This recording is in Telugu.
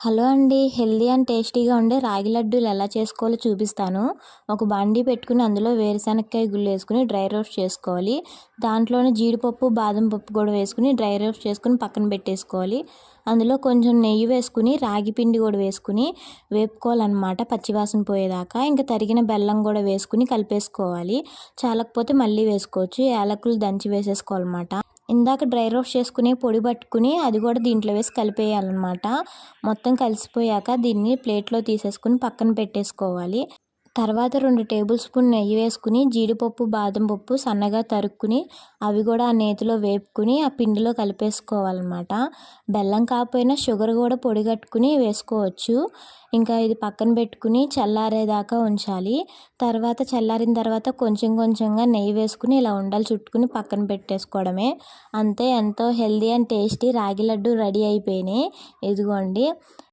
హలో అండి. హెల్తీ అండ్ టేస్టీగా ఉండే రాగి లడ్డూలు ఎలా చేసుకోవాలో చూపిస్తాను. ఒక బాండీ పెట్టుకుని అందులో వేరుశనక్కాయ గుళ్ళు వేసుకుని డ్రై రోస్ట్ చేసుకోవాలి. దాంట్లోనే జీడిపప్పు, బాదం పప్పు కూడా వేసుకుని డ్రై రోస్ట్ చేసుకుని పక్కన పెట్టేసుకోవాలి. అందులో కొంచెం నెయ్యి వేసుకుని రాగి పిండి కూడా వేసుకుని వేపుకోవాలన్నమాట పచ్చివాసన పోయేదాకా. ఇంకా తరిగిన బెల్లం కూడా వేసుకుని కలిపేసుకోవాలి. చాలకపోతే మళ్ళీ వేసుకోవచ్చు. యాలకులు దంచి వేసేసుకోవాలన్నమాట. ఇందాక డ్రై రోస్ట్ చేసుకుని పొడి పట్టుకుని అది కూడా దీంట్లో వేసి కలిపేయాలన్నమాట. మొత్తం కలిసిపోయాక దీన్ని ప్లేట్లో తీసేసుకుని పక్కన పెట్టేసుకోవాలి. తర్వాత 2 టేబుల్ స్పూన్ నెయ్యి వేసుకుని జీడిపప్పు, బాదం పప్పు సన్నగా తరుక్కుని అవి కూడా ఆ నేతిలో వేపుకుని ఆ పిండిలో కలిపేసుకోవాలన్నమాట. బెల్లం కాకపోయినా షుగర్ కూడా పొడి కట్టుకుని వేసుకోవచ్చు. ఇంకా ఇది పక్కన పెట్టుకుని చల్లారేదాకా ఉంచాలి. తర్వాత చల్లారిన తర్వాత కొంచెం కొంచెంగా నెయ్యి వేసుకుని ఇలా ఉండలు చుట్టుకుని పక్కన పెట్టేసుకోవడమే. అంతే, ఎంతో హెల్తీ అండ్ టేస్టీ రాగి లడ్డు రెడీ అయిపోయినాయి. ఇదిగోండి.